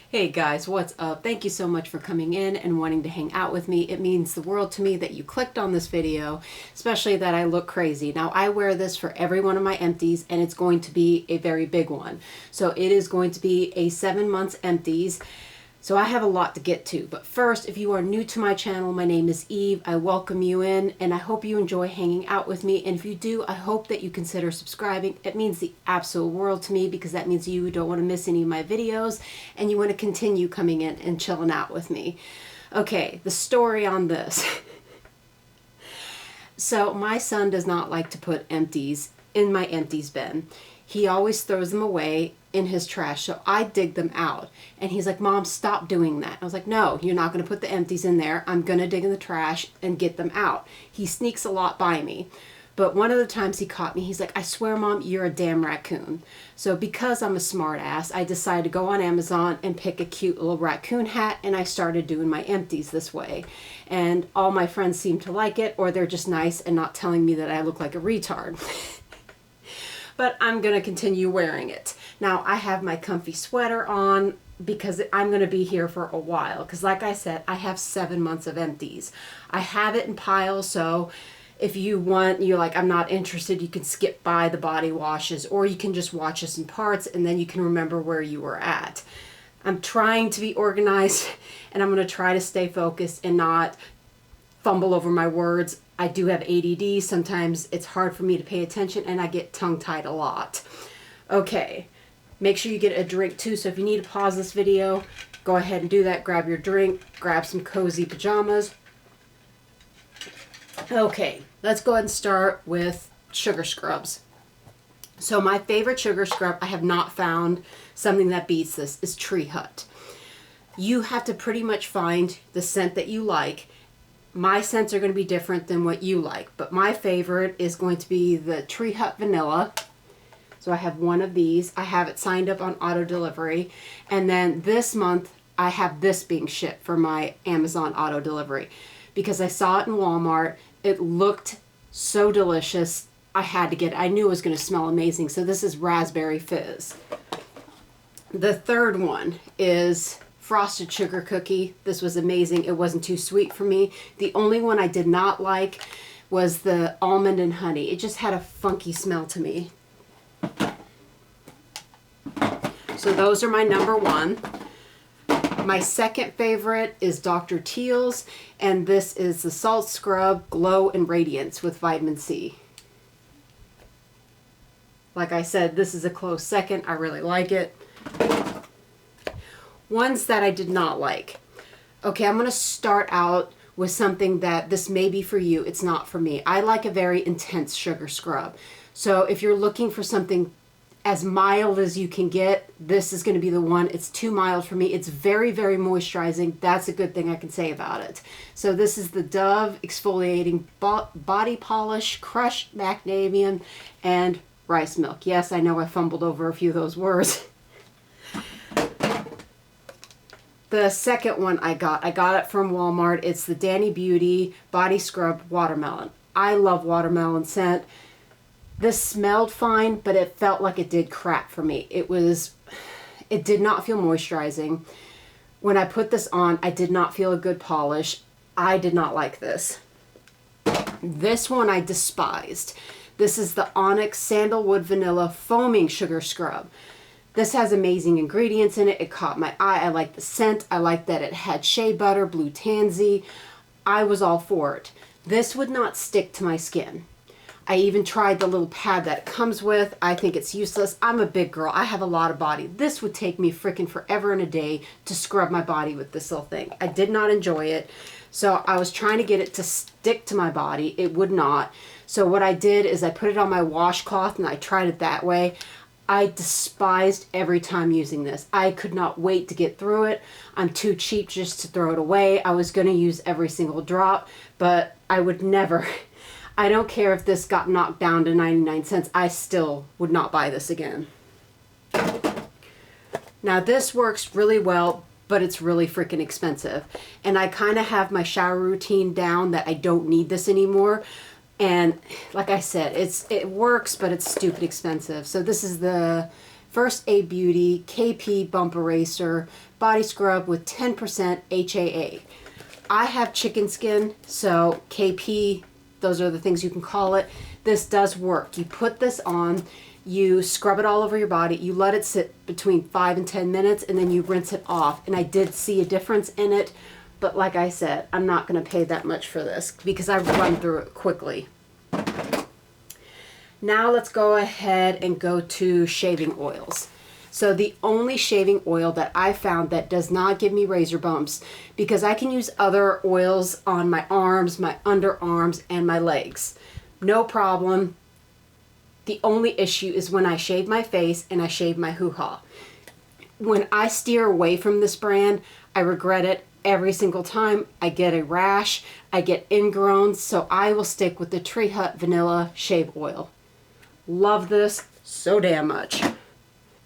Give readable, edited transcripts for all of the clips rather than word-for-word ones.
Hey guys, what's up? Thank you so much for coming in and wanting to hang out with me. It means the world to me that you clicked on this video, especially that I look crazy. Now I wear this for every one of my empties and it's going to be a very big one. So it is going to be a 7 months empties. So I have a lot to get to, but first, if you are new to my channel, my name is Eve. I welcome you in and I hope you enjoy hanging out with me. And if you do, I hope that you consider subscribing. It means the absolute world to me because that means you don't want to miss any of my videos and you want to continue coming in and chilling out with me. Okay, the story on this. So my son does not like to put empties in my empties bin. He always throws them away in his trash, so I dig them out. And he's like, Mom, stop doing that. I was like, no, you're not going to put the empties in there. I'm going to dig in the trash and get them out. He sneaks a lot by me. But one of the times he caught me, he's like, I swear, Mom, you're a damn raccoon. So because I'm a smart ass, I decided to go on Amazon and pick a cute little raccoon hat, and I started doing my empties this way. And all my friends seem to like it, or they're just nice and not telling me that I look like a retard. But I'm going to continue wearing it. Now, I have my comfy sweater on because I'm going to be here for a while. Because like I said, I have 7 months of empties. I have it in piles, so if you want, you're like, I'm not interested, you can skip by the body washes, or you can just watch us in parts, and then you can remember where you were at. I'm trying to be organized, and I'm going to try to stay focused and not fumble over my words. I do have ADD. Sometimes it's hard for me to pay attention and I get tongue-tied a lot. Okay, make sure you get a drink too. So if you need to pause this video, go ahead and do that. Grab your drink, grab some cozy pajamas. Okay, let's go ahead and start with sugar scrubs. So my favorite sugar scrub, I have not found something that beats this, is Tree Hut. You have to pretty much find the scent that you like. My scents are going to be different than what you like, but my favorite is going to be the Tree Hut Vanilla. So I have one of these. I have it signed up on auto delivery. And then this month, I have this being shipped for my Amazon auto delivery because I saw it in Walmart. It looked so delicious. I had to get it. I knew it was going to smell amazing. So this is Raspberry Fizz. The third one is Frosted Sugar Cookie. This was amazing. It wasn't too sweet for me. The only one I did not like was the Almond and Honey. It just had a funky smell to me. So those are my number one. My second favorite is Dr. Teal's, and this is the Salt Scrub Glow and Radiance with vitamin C. Like I said, this is a close second. I really like it. Ones that I did not like. Okay, I'm going to start out with something that this may be for you. It's not for me. I like a very intense sugar scrub. So if you're looking for something as mild as you can get, this is going to be the one. It's too mild for me. It's very, very moisturizing. That's a good thing I can say about it. So this is the Dove Exfoliating Body Polish, Crushed Macadamia, and Rice Milk. Yes, I know I fumbled over a few of those words. The second one I got it from Walmart. It's the Danny Beauty Body Scrub Watermelon. I love watermelon scent. This smelled fine, but it felt like it did crap for me. It did not feel moisturizing. When I put this on, I did not feel a good polish. I did not like this. This one I despised. This is the Onyx Sandalwood Vanilla Foaming Sugar Scrub. This has amazing ingredients in it. It caught my eye. I like the scent. I like that it had shea butter, blue tansy. I was all for it. This would not stick to my skin. I even tried the little pad that it comes with. I think it's useless. I'm a big girl. I have a lot of body. This would take me freaking forever and a day to scrub my body with this little thing. I did not enjoy it. So I was trying to get it to stick to my body. It would not. So what I did is I put it on my washcloth and I tried it that way. I despised every time using this. I could not wait to get through it. I'm too cheap just to throw it away. I was going to use every single drop, but I would never. I don't care if this got knocked down to 99 cents. I still would not buy this again. Now this works really well, but it's really freaking expensive. And I kind of have my shower routine down that I don't need this anymore. And like I said, it works, but it's stupid expensive. So this is the First Aid Beauty KP Bump Eraser Body Scrub with 10% HAA. I have chicken skin, so KP, those are the things you can call it. This does work. You put this on, you scrub it all over your body, you let it sit between 5 and 10 minutes, and then you rinse it off. And I did see a difference in it, but like I said, I'm not going to pay that much for this because I run through it quickly. Now let's go ahead and go to shaving oils. So the only shaving oil that I found that does not give me razor bumps, because I can use other oils on my arms, my underarms, and my legs. No problem. The only issue is when I shave my face and I shave my hoo-ha. When I steer away from this brand, I regret it every single time. I get a rash, I get ingrowns, so I will stick with the Tree Hut Vanilla Shave Oil. Love this so damn much.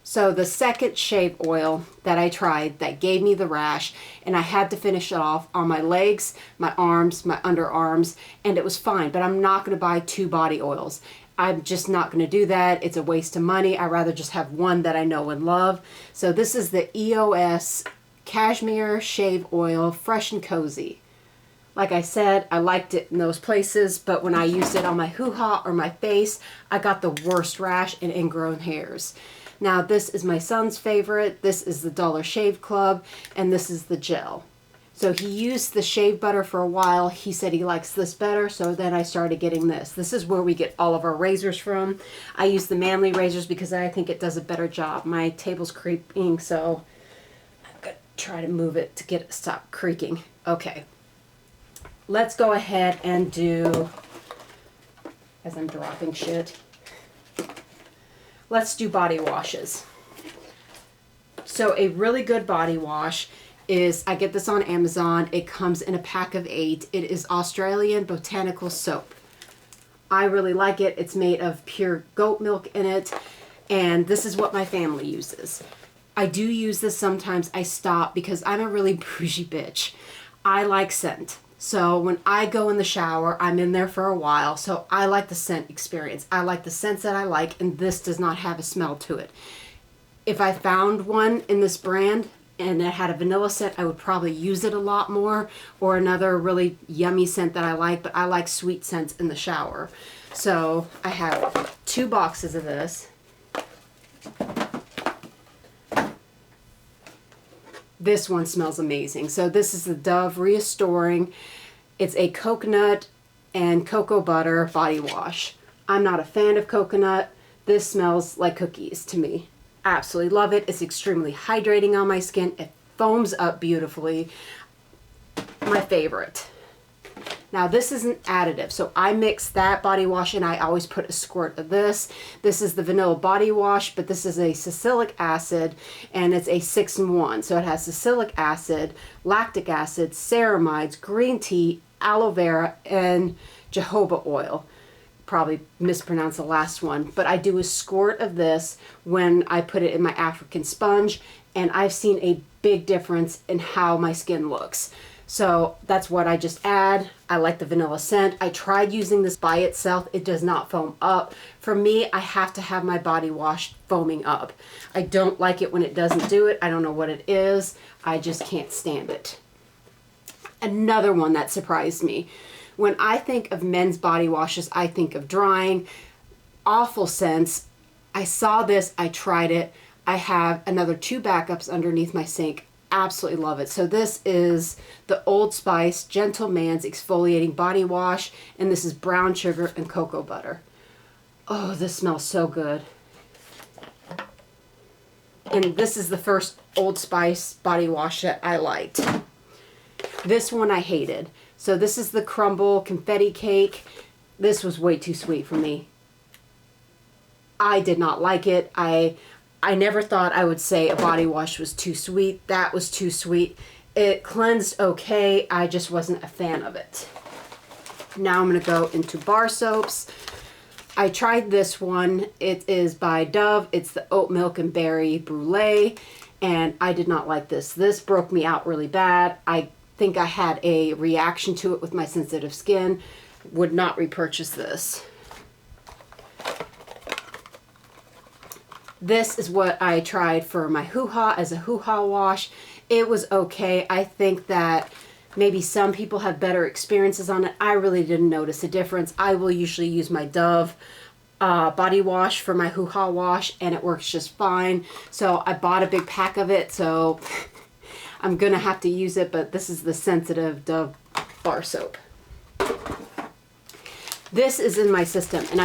So the second shave oil that I tried that gave me the rash, and I had to finish it off on my legs, my arms, my underarms, and it was fine, but I'm not going to buy 2 body oils. I'm just not going to do that. It's a waste of money. I'd rather just have one that I know and love. So this is the EOS Cashmere Shave Oil Fresh and Cozy. Like I said, I liked it in those places, but when I used it on my hoo-ha or my face, I got the worst rash and ingrown hairs. Now this is my son's favorite. This is the Dollar Shave Club, and this is the gel. So he used the shave butter for a while. He said he likes this better, so then I started getting this. This is where we get all of our razors from. I use the Manly razors because I think it does a better job. My table's creaking, so I'm gonna try to move it to get it to stop creaking. Okay. Let's go ahead and do, as I'm dropping shit, let's do body washes. So a really good body wash is, I get this on Amazon. It comes in a pack of 8. It is Australian botanical soap. I really like it. It's made of pure goat milk in it, and this is what my family uses. I do use this sometimes. I stop because I'm a really bougie bitch. I like scent. So when I go in the shower, I'm in there for a while, so I like the scent experience. I like the scents that I like, and this does not have a smell to it. If I found one in this brand and it had a vanilla scent, I would probably use it a lot more, or another really yummy scent that I like, but I like sweet scents in the shower. So I have 2 boxes of this. This one smells amazing. So this is the Dove Restoring. It's a coconut and cocoa butter body wash. I'm not a fan of coconut. This smells like cookies to me. Absolutely love it. It's extremely hydrating on my skin. It foams up beautifully. My favorite. Now this is an additive, so I mix that body wash and I always put a squirt of this. This is the vanilla body wash, but this is a salicylic acid, and it's a 6-in-1. So it has salicylic acid, lactic acid, ceramides, green tea, aloe vera, and jojoba oil. Probably mispronounced the last one, but I do a squirt of this when I put it in my African sponge, and I've seen a big difference in how my skin looks. So that's what I just add. I like the vanilla scent. I tried using this by itself. It does not foam up. For me, I have to have my body wash foaming up. I don't like it when it doesn't do it. I don't know what it is. I just can't stand it. Another one that surprised me. When I think of men's body washes, I think of drying, awful scents. I saw this, I tried it. I have another 2 backups underneath my sink. Absolutely love it. So this is the Old Spice Gentleman's Exfoliating Body Wash, and this is brown sugar and cocoa butter. Oh, this smells so good. And this is the first Old Spice body wash that I liked. This one I hated. So this is the Crumble Confetti Cake. This was way too sweet for me. I did not like it. I never thought I would say a body wash was too sweet. That was too sweet. It cleansed okay. I just wasn't a fan of it. Now I'm going to go into bar soaps. I tried this one. It is by Dove. It's the Oat Milk and Berry Brulee, and I did not like this. This broke me out really bad. I think I had a reaction to it with my sensitive skin. Would not repurchase this. This is what I tried for my hoo-ha as a hoo-ha wash. It was okay. I think that maybe some people have better experiences on it. I really didn't notice a difference. I will usually use my Dove body wash for my hoo-ha wash, and it works just fine. So I bought a big pack of it, so I'm gonna have to use it, but this is the Sensitive Dove bar soap. This is in my system, and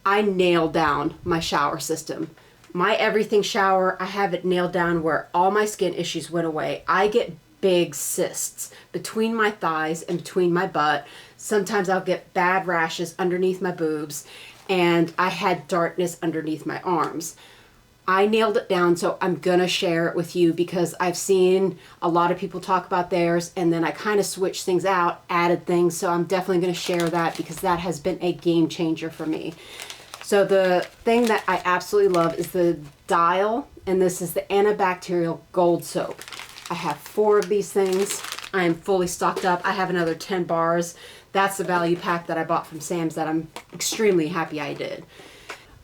I nailed down my shower system. My everything shower, I have it nailed down where all my skin issues went away. I get big cysts between my thighs and between my butt. Sometimes I'll get bad rashes underneath my boobs, and I had darkness underneath my arms. I nailed it down, so I'm gonna share it with you because I've seen a lot of people talk about theirs, and then I kind of switched things out, added things, so I'm definitely gonna share that because that has been a game changer for me. So the thing that I absolutely love is the Dial, and this is the antibacterial gold soap. I have 4 of these things. I am fully stocked up. I have another 10 bars. That's the value pack that I bought from Sam's that I'm extremely happy I did.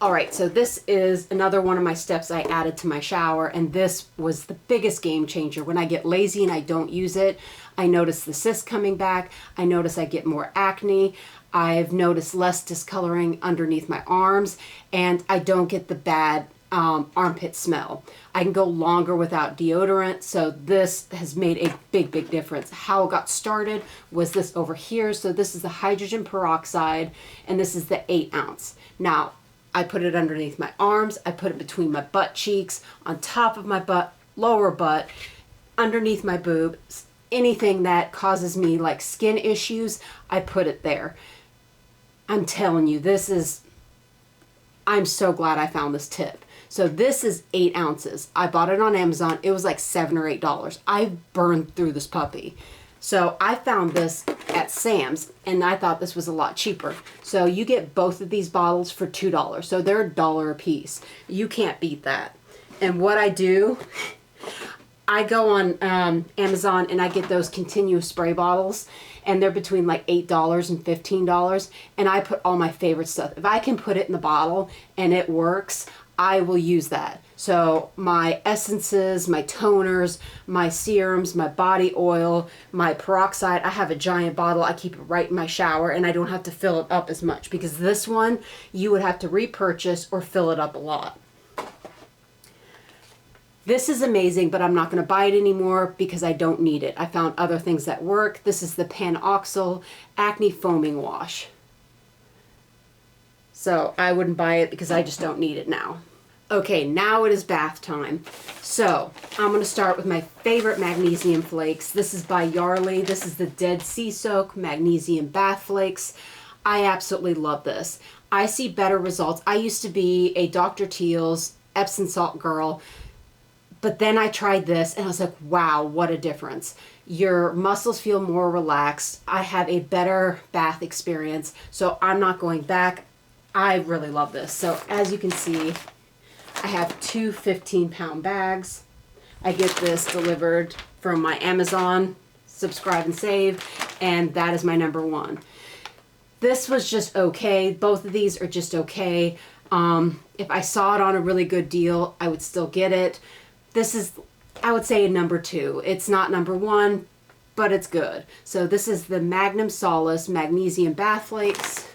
All right, so this is another one of my steps I added to my shower, and this was the biggest game changer. When I get lazy and I don't use it, I notice the cysts coming back. I notice I get more acne. I've noticed less discoloring underneath my arms, and I don't get the bad armpit smell. I can go longer without deodorant, so this has made a big, big difference. How it got started was this over here. So this is the hydrogen peroxide, and this is the 8 ounce. Now, I put it underneath my arms, I put it between my butt cheeks, on top of my butt, lower butt, underneath my boobs. Anything that causes me like skin issues, I put it there. I'm telling you, I'm so glad I found this tip. So this is 8 ounces. I bought it on Amazon. It was like $7 or $8. I burned through this puppy. So I found this at Sam's, and I thought this was a lot cheaper. So you get both of these bottles for $2. So they're $1 a piece. You can't beat that. And what I do, I go on Amazon and I get those continuous spray bottles, and they're between like $8 and $15. And I put all my favorite stuff. If I can put it in the bottle and it works, I will use that. So my essences, my toners, my serums, my body oil, my peroxide, I have a giant bottle. I keep it right in my shower, and I don't have to fill it up as much, because this one you would have to repurchase or fill it up a lot. This is amazing, but I'm not going to buy it anymore because I don't need it. I found other things that work. This is the Panoxyl Acne Foaming Wash. So I wouldn't buy it because I just don't need it now. Okay, now it is bath time. So I'm going to start with my favorite magnesium flakes. This is by Yardley. This is the Dead Sea Soak Magnesium Bath Flakes. I absolutely love this. I see better results. I used to be a Dr. Teal's Epsom salt girl, but then I tried this and I was like, wow, what a difference. Your muscles feel more relaxed. I have a better bath experience, so I'm not going back. I really love this. So as you can see, I have 2 15-pound bags. I get this delivered from my Amazon Subscribe and Save, and that is my number 1. This was just okay. Both of these are just okay. If I saw it on a really good deal, I would still get it. This is, I would say, a number 2. It's not number 1, but it's good. So this is the Magnum Solace Magnesium Bath Flakes.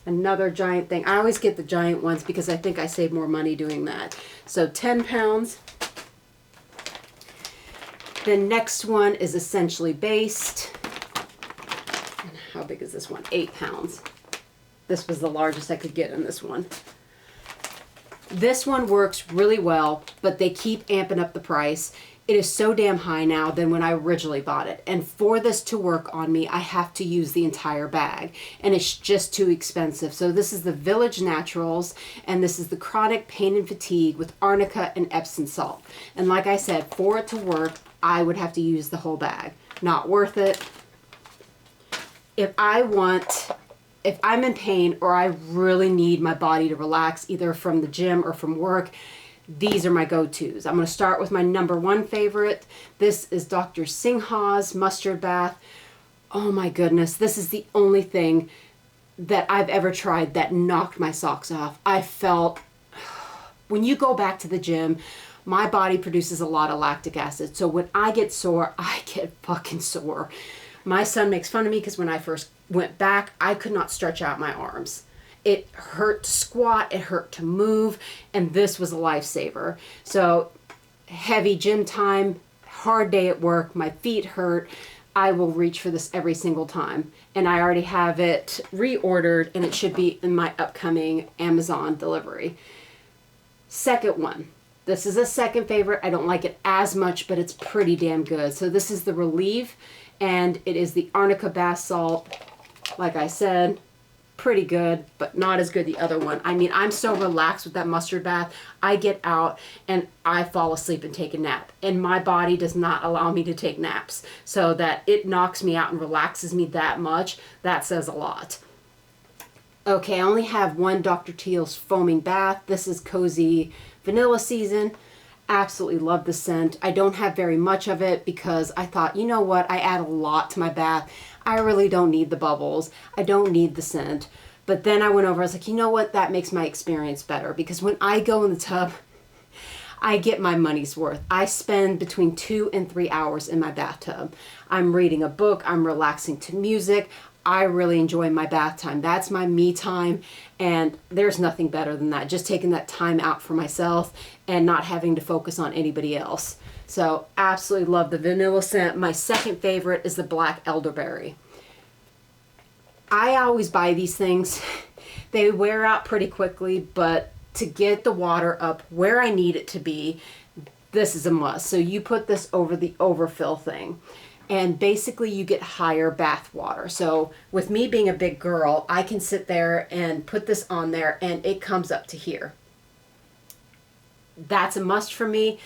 Another giant thing. I always get the giant ones because I think I save more money doing that. So 10 pounds. The next one is Essentially Based. And how big is this one? 8 pounds. This was the largest I could get in this one. This one works really well, but they keep amping up the price. It is so damn high now than when I originally bought it. And for this to work on me, I have to use the entire bag. And it's just too expensive. So this is the Village Naturals, and this is the Chronic Pain and Fatigue with Arnica and Epsom salt. And like I said, for it to work, I would have to use the whole bag. Not worth it. If I'm in pain or I really need my body to relax, either from the gym or from work, these are my go-tos. I'm going to start with my number 1 favorite. This is Dr. Singh's Mustard Bath. Oh my goodness, this is the only thing that I've ever tried that knocked my socks off. I felt when you go back to the gym, my body produces a lot of lactic acid. So when I get sore, I get fucking sore. My son makes fun of me because when I first went back, I could not stretch out my arms. It hurt to squat, it hurt to move, and this was a lifesaver. So heavy gym time, hard day at work, my feet hurt, I will reach for this every single time. And I already have it reordered, and it should be in my upcoming Amazon delivery. Second one. This is a second favorite. I don't like it as much, but it's pretty damn good. So this is the Relieve, and it is the Arnica bath salt. Like I said, pretty good, but not as good the other one. I mean, I'm so relaxed with that mustard bath. I get out and I fall asleep and take a nap. And my body does not allow me to take naps. So that it knocks me out and relaxes me that much, that says a lot. Okay, I only have one Dr. Teal's foaming bath. This is Cozy Vanilla Season. Absolutely love the scent. I don't have very much of it because I thought, you know what, I add a lot to my bath. I really don't need the bubbles. I don't need the scent. But then I went over, I was like, you know what, that makes my experience better, because when I go in the tub, I get my money's worth. I spend between 2 and 3 hours in my bathtub. I'm reading a book, I'm relaxing to music. I really enjoy my bath time. That's my me time, and there's nothing better than that. Just taking that time out for myself and not having to focus on anybody else. So absolutely love the vanilla scent. My second favorite is the black elderberry. I always buy these things. They wear out pretty quickly, but to get the water up where I need it to be, this is a must. So you put this over the overfill thing, and basically you get higher bath water. So with me being a big girl, I can sit there and put this on there and it comes up to here. That's a must for me.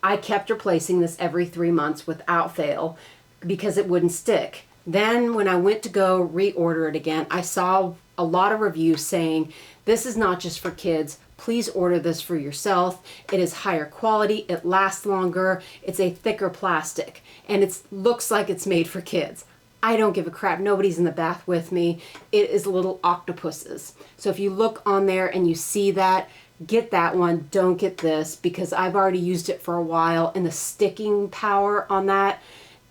I kept replacing this every 3 months without fail because it wouldn't stick. Then when I went to go reorder it again, I saw a lot of reviews saying, this is not just for kids. Please order this for yourself. It is higher quality. It lasts longer. It's a thicker plastic. And it looks like it's made for kids. I don't give a crap. Nobody's in the bath with me. It is little octopuses. So if you look on there and you see that, get that one. Don't get this, because I've already used it for a while, and the sticking power on that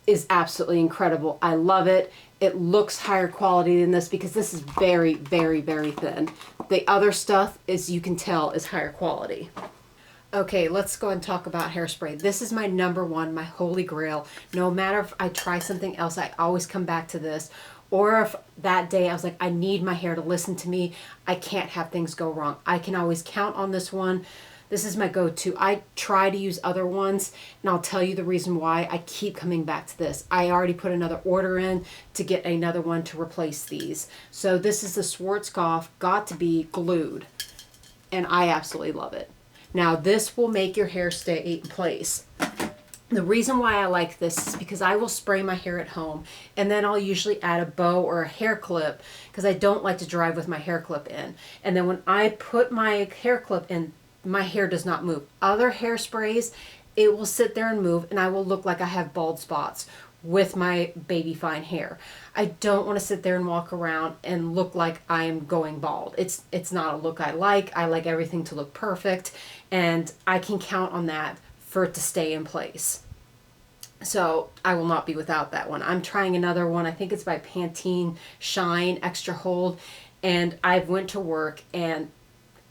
is absolutely incredible. I love it. It looks higher quality than this because this is very, very, very thin. The other stuff, as you can tell, is higher quality. Okay, let's go and talk about hairspray. This is my number one, my holy grail. No matter if I try something else, I always come back to this. Or if that day I was like, I need my hair to listen to me, I can't have things go wrong, I can always count on this one. This is my go-to. I try to use other ones, and I'll tell you the reason why I keep coming back to this. I already put another order in to get another one to replace these. So this is the Schwarzkopf Got to Be Glued, and I absolutely love it. Now this will make your hair stay in place. The reason why I like this is because I will spray my hair at home, and then I'll usually add a bow or a hair clip because I don't like to drive with my hair clip in. And then when I put my hair clip in, my hair does not move. Other hairsprays, it will sit there and move, and I will look like I have bald spots with my baby fine hair. I don't want to sit there and walk around and look like I'm going bald. It's not a look I like. I like everything to look perfect, and I can count on that for it to stay in place. So I will not be without that one. I'm trying another one. I think it's by Pantene Shine Extra Hold, and I've went to work and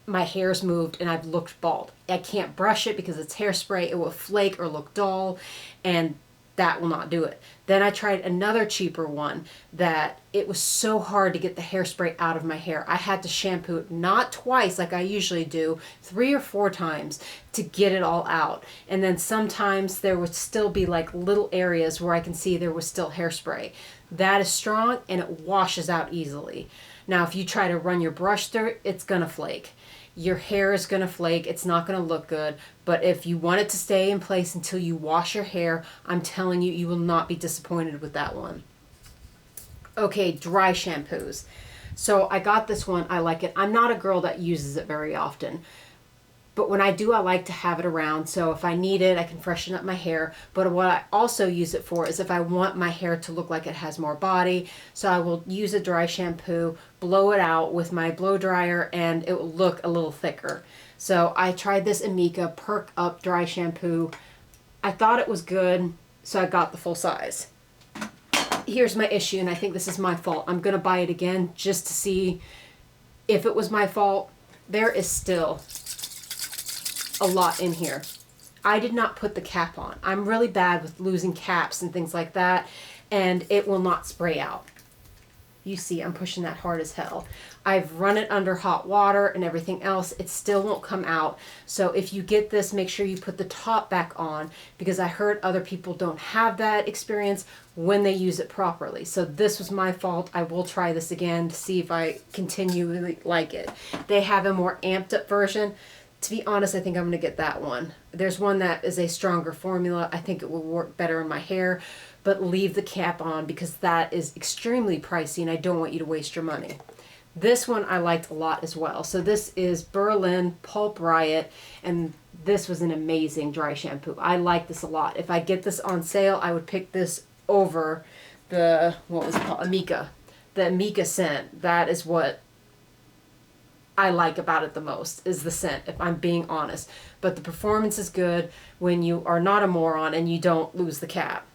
my hair's moved and I've looked bald. I can't brush it because it's hairspray. It will flake or look dull, and that will not do it. Then I tried another cheaper one that it was so hard to get the hairspray out of my hair. I had to shampoo it not twice like I usually do, 3 or 4 times to get it all out. And then sometimes there would still be like little areas where I can see there was still hairspray. That is strong and it washes out easily. Now if you try to run your brush through it, it's gonna flake. Your hair is going to flake. It's not going to look good. But if you want it to stay in place until you wash your hair, I'm telling you, you will not be disappointed with that one. Okay, dry shampoos. So I got this one. I like it. I'm not a girl that uses it very often. But when I do, I like to have it around. So if I need it, I can freshen up my hair. But what I also use it for is if I want my hair to look like it has more body. So I will use a dry shampoo, blow it out with my blow dryer, and it will look a little thicker. So I tried this Amika Perk Up Dry Shampoo. I thought it was good, so I got the full size. Here's my issue, and I think this is my fault. I'm going to buy it again just to see if it was my fault. There is still a lot in here. I did not put the cap on. I'm really bad with losing caps and things like that, and it will not spray out. You see, I'm pushing that hard as hell. I've run it under hot water and everything else. It still won't come out. So if you get this, make sure you put the top back on, because I heard other people don't have that experience when they use it properly. So this was my fault. I will try this again to see if I continually like it. They have a more amped up version. To be honest, I think I'm going to get that one. There's one that is a stronger formula. I think it will work better in my hair, but leave the cap on because that is extremely pricey and I don't want you to waste your money. This one I liked a lot as well. So this is Berlin Pulp Riot, and this was an amazing dry shampoo. I like this a lot. If I get this on sale, I would pick this over the, what was it called? Amika. The Amika scent. That is what I like about it the most, is the scent, if I'm being honest. But the performance is good when you are not a moron and you don't lose the cap.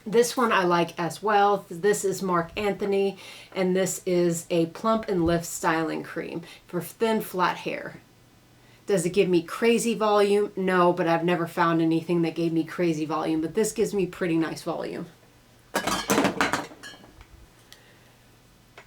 This one I like as well. This is Mark Anthony, and this is a Plump and Lift styling cream for thin, flat hair. Does it give me crazy volume? No, but I've never found anything that gave me crazy volume, but this gives me pretty nice volume.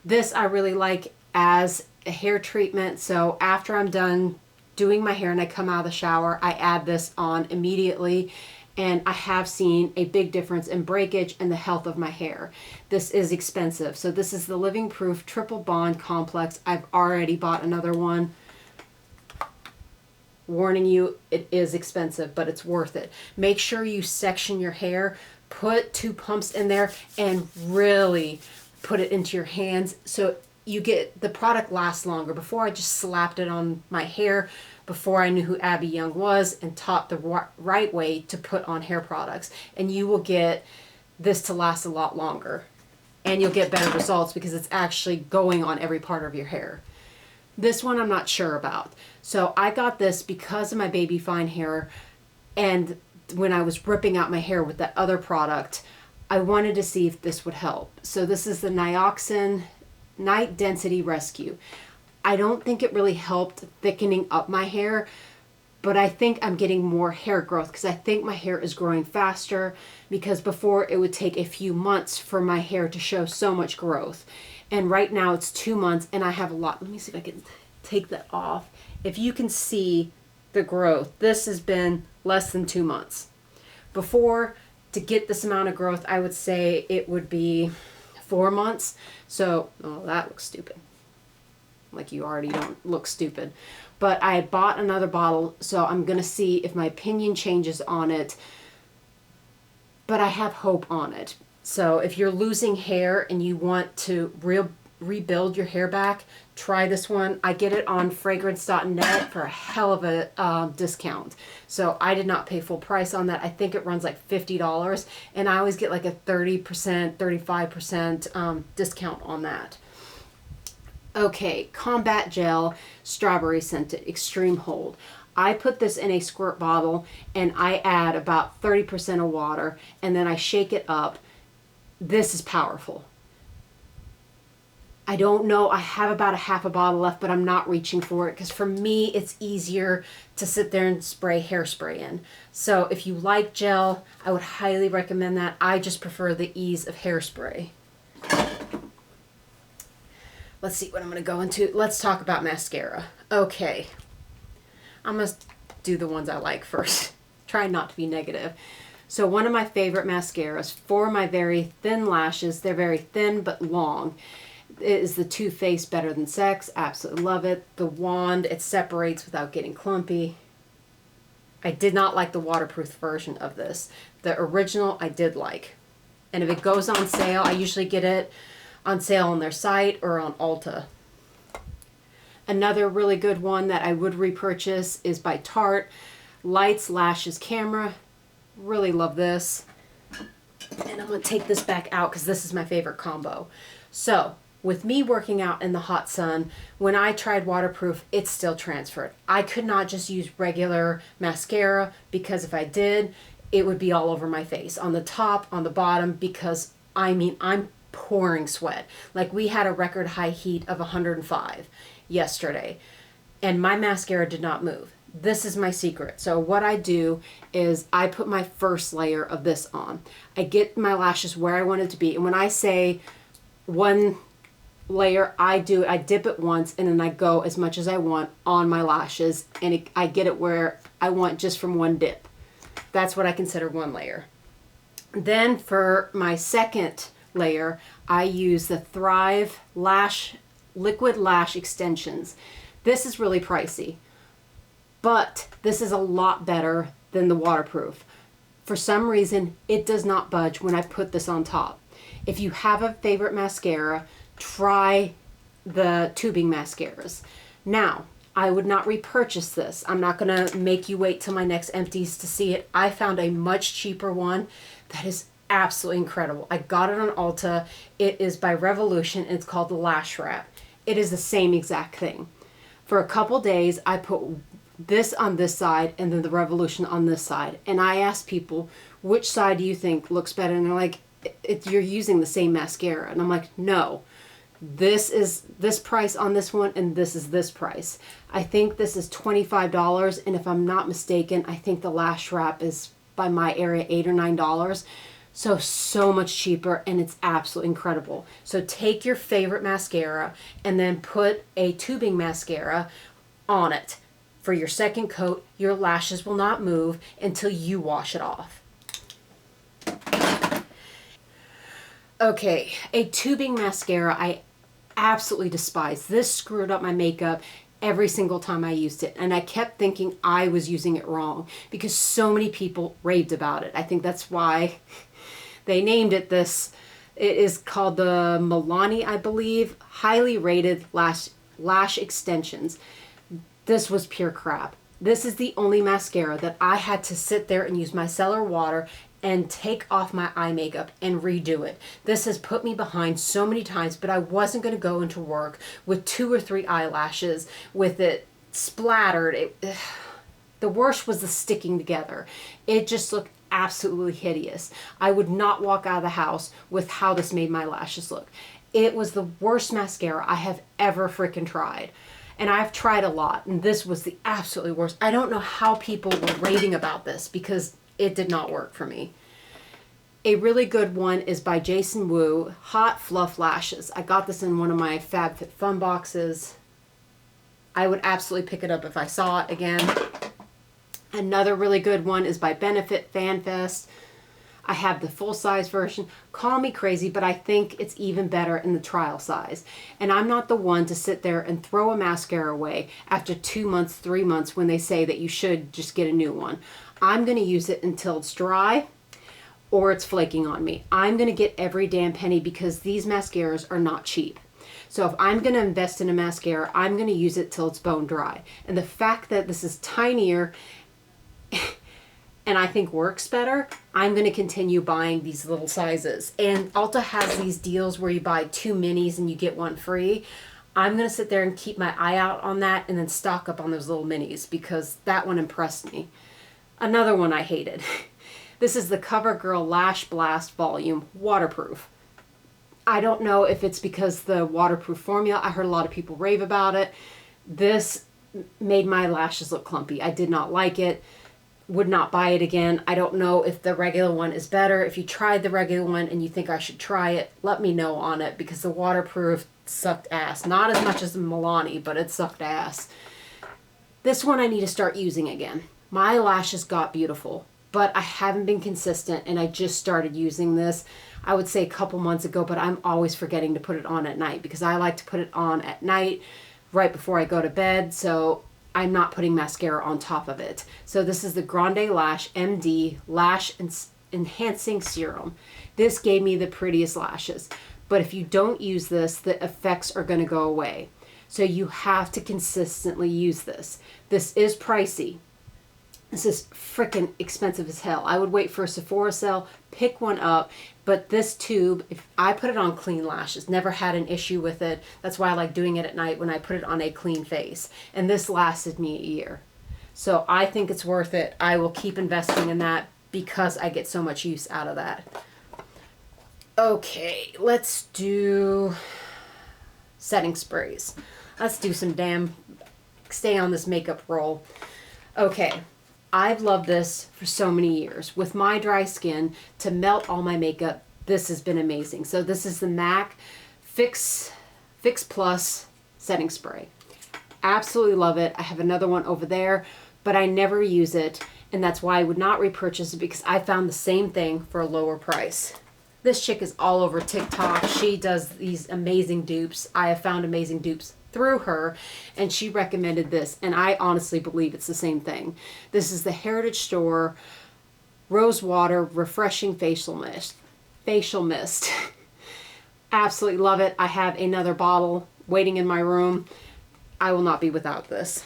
This I really like as a hair treatment. So after I'm done doing my hair and I come out of the shower, I add this on immediately, and I have seen a big difference in breakage and the health of my hair. This is expensive. So this is the Living Proof Triple Bond Complex. I've already bought another one. Warning you, it is expensive, but it's worth it. Make sure you section your hair. Put 2 pumps in there and really put it into your hands so you get the product lasts longer. Before, I just slapped it on my hair before I knew who Abby Young was and taught the right way to put on hair products. And you will get this to last a lot longer. And you'll get better results because it's actually going on every part of your hair. This one I'm not sure about. So I got this because of my baby fine hair, and when I was ripping out my hair with that other product, I wanted to see if this would help. So this is the Nioxin Night Density Rescue. I don't think it really helped thickening up my hair, but I think I'm getting more hair growth because I think my hair is growing faster, because before it would take a few months for my hair to show so much growth. And right now it's 2 months and I have a lot. Let me see if I can take that off. If you can see the growth, this has been less than 2 months. Before, to get this amount of growth, I would say it would be 4 months. So, oh, that looks stupid. Like, you already don't look stupid. But I bought another bottle, so I'm going to see if my opinion changes on it. But I have hope on it. So if you're losing hair and you want to rebuild your hair back, try this one. I get it on fragrance.net for a hell of a discount. So I did not pay full price on that. I think it runs like $50, and I always get like a 30%, 35% discount on that. Okay, Combat Gel Strawberry Scented Extreme Hold. I put this in a squirt bottle and I add about 30% of water and then I shake it up. This is powerful. I don't know, I have about a half a bottle left, but I'm not reaching for it because for me it's easier to sit there and spray hairspray in. So if you like gel, I would highly recommend that. I just prefer the ease of hairspray. Let's see what I'm going to go into. Let's talk about mascara. Okay. I'm going to do the ones I like first. Try not to be negative. So one of my favorite mascaras for my very thin lashes, they're very thin but long, is the Too Faced Better Than Sex. Absolutely love it. The wand, it separates without getting clumpy. I did not like the waterproof version of this. The original I did like. And if it goes on sale, I usually get it on sale on their site or on Ulta. Another really good one that I would repurchase is by Tarte, Lights Lashes Camera. Really love this. And I'm going to take this back out because this is my favorite combo. So With me working out in the hot sun, when I tried waterproof, it still transferred. I could not just use regular mascara because if I did, it would be all over my face, on the top, on the bottom, because I'm pouring sweat. Like we had a record high heat of 105 yesterday, and my mascara did not move. This is my secret. So what I do is I put my first layer of this on. I get my lashes where I want it to be. And when I say one layer, I dip it once and then I go as much as I want on my lashes, and I get it where I want just from one dip. That's what I consider one layer. Then for my second layer, I use the Thrive Liquid Lash Extensions. This is really pricey, but this is a lot better than the waterproof. For some reason, it does not budge when I put this on top. If you have a favorite mascara, try the tubing mascaras. Now, I would not repurchase this. I'm not going to make you wait till my next empties to see it. I found a much cheaper one that is absolutely incredible. I got it on Ulta. It is by Revolution, and it's called the Lash Wrap. It is the same exact thing. For a couple days, I put this on this side and then the Revolution on this side. And I asked people, which side do you think looks better? And they're like, you're using the same mascara. And I'm like, no. This is this price on this one, and this is this price. I think this is $25, and if I'm not mistaken, I think the Lash Wrap is, by my area, $8 or $9. So much cheaper, and it's absolutely incredible. So take your favorite mascara and then put a tubing mascara on it. For your second coat, your lashes will not move until you wash it off. Okay, a tubing mascara I absolutely despise. This screwed up my makeup every single time I used it, and I kept thinking I was using it wrong because so many people raved about it. I think that's why they named it this. It is called the Milani, I believe, highly rated lash extensions. This was pure crap. This is the only mascara that I had to sit there and use micellar water and take off my eye makeup and redo it. This has put me behind so many times, but I wasn't going to go into work with 2 or 3 eyelashes with it splattered. The worst was the sticking together. It just looked absolutely hideous. I would not walk out of the house with how this made my lashes look. It was the worst mascara I have ever freaking tried. And I've tried a lot, and this was the absolutely worst. I don't know how people were raving about this because it did not work for me. A really good one is by Jason Wu, Hot Fluff Lashes. I got this in one of my FabFitFun boxes. I would absolutely pick it up if I saw it again. Another really good one is by Benefit FanFest. I have the full-size version. Call me crazy, but I think it's even better in the trial size. And I'm not the one to sit there and throw a mascara away after 2 months, 3 months when they say that you should just get a new one. I'm going to use it until it's dry or it's flaking on me. I'm going to get every damn penny because these mascaras are not cheap. So if I'm going to invest in a mascara, I'm going to use it till it's bone dry. And the fact that this is tinier and I think works better, I'm going to continue buying these little sizes. And Ulta has these deals where you buy 2 minis and you get 1 free. I'm going to sit there and keep my eye out on that and then stock up on those little minis because that one impressed me. Another one I hated. This is the CoverGirl Lash Blast Volume Waterproof. I don't know if it's because the waterproof formula, I heard a lot of people rave about it. This made my lashes look clumpy. I did not like it. Would not buy it again. I don't know if the regular one is better. If you tried the regular one and you think I should try it, let me know on it because the waterproof sucked ass. Not as much as the Milani, but it sucked ass. This one I need to start using again. My lashes got beautiful, but I haven't been consistent and I just started using this, I would say a couple months ago, but I'm always forgetting to put it on at night because I like to put it on at night right before I go to bed. So I'm not putting mascara on top of it. So this is the Grande Lash MD Lash Enhancing Serum. This gave me the prettiest lashes. But if you don't use this, the effects are going to go away. So you have to consistently use this. This is pricey. This is freaking expensive as hell. I would wait for a Sephora sale, pick one up, but this tube, if I put it on clean lashes, never had an issue with it. That's why I like doing it at night when I put it on a clean face. And this lasted me a year. So I think it's worth it. I will keep investing in that because I get so much use out of that. Okay, let's do setting sprays. Let's do some stay on this makeup roll. Okay. I've loved this for so many years. With my dry skin, to melt all my makeup, this has been amazing. So this is the MAC Fix Plus setting spray. Absolutely love it. I have another one over there, but I never use it, and that's why I would not repurchase it, because I found the same thing for a lower price. This chick is all over TikTok. She does these amazing dupes. I have found amazing dupes through her, and she recommended this, and I honestly believe it's the same thing. This is the Heritage Store Rose Water Refreshing Facial Mist. Absolutely love it. I have another bottle waiting in my room. I will not be without this.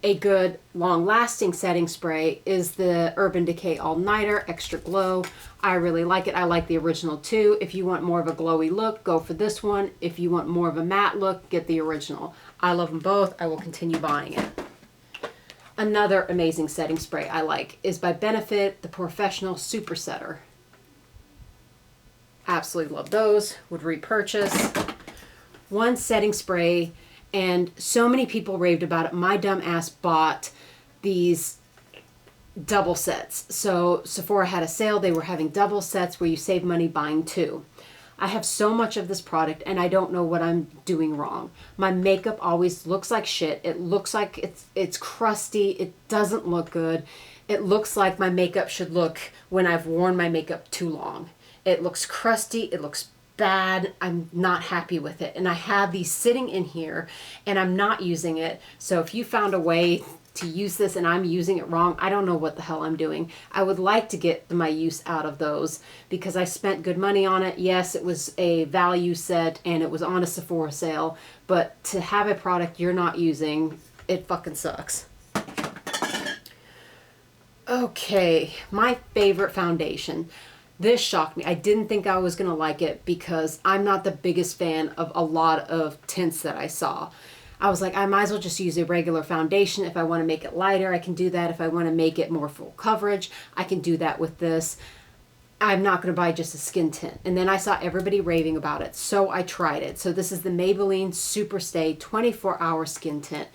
A good long-lasting setting spray is the Urban Decay All Nighter Extra Glow. I really like it. I like the original too. If you want more of a glowy look, go for this one. If you want more of a matte look, get the original. I love them both. I will continue buying it. Another amazing setting spray I like is by Benefit, the Professional Super Setter. Absolutely love those. Would repurchase. One setting spray, and so many people raved about it. My dumb ass bought these double sets. So Sephora had a sale. They were having double sets where you save money buying two. I have so much of this product and I don't know what I'm doing wrong. My makeup always looks like shit. It looks like it's crusty. It doesn't look good. It looks like my makeup should look when I've worn my makeup too long. It looks crusty. It looks bad. I'm not happy with it. And I have these sitting in here and I'm not using it. So if you found a way to use this and I'm using it wrong, I don't know what the hell I'm doing. I would like to get my use out of those because I spent good money on it. Yes, it was a value set and it was on a Sephora sale, but to have a product you're not using, it fucking sucks. Okay, my favorite foundation. This shocked me. I didn't think I was going to like it because I'm not the biggest fan of a lot of tints that I saw. I was like, I might as well just use a regular foundation. If I want to make it lighter, I can do that. If I want to make it more full coverage, I can do that with this. I'm not going to buy just a skin tint. And then I saw everybody raving about it, so I tried it. So this is the Maybelline Super Stay 24-Hour Skin Tint.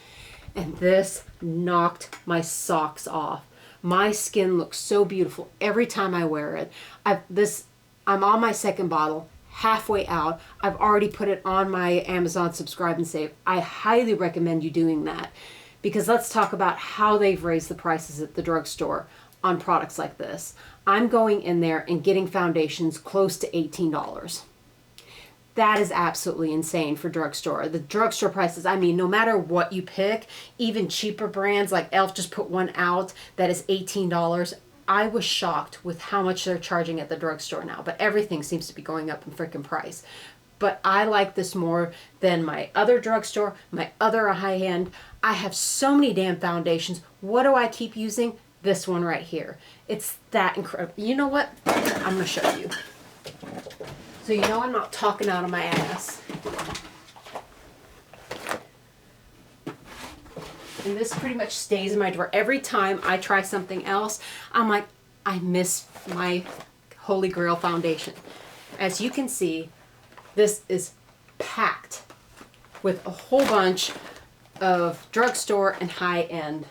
And this knocked my socks off. My skin looks so beautiful every time I wear it. I'm on my second bottle, halfway out. I've already put it on my Amazon Subscribe and Save. I highly recommend you doing that because let's talk about how they've raised the prices at the drugstore on products like this. I'm going in there and getting foundations close to $18. That is absolutely insane for drugstore. The drugstore prices, I mean, no matter what you pick, even cheaper brands like e.l.f. just put one out that is $18. I was shocked with how much they're charging at the drugstore now, but everything seems to be going up in freaking price. But I like this more than my other drugstore, my other high-end. I have so many damn foundations. What do I keep using? This one right here. It's that incredible. You know what? I'm going to show you. So you know I'm not talking out of my ass. And this pretty much stays in my drawer. Every time I try something else, I'm like, I miss my Holy Grail foundation. As you can see, this is packed with a whole bunch of drugstore and high-end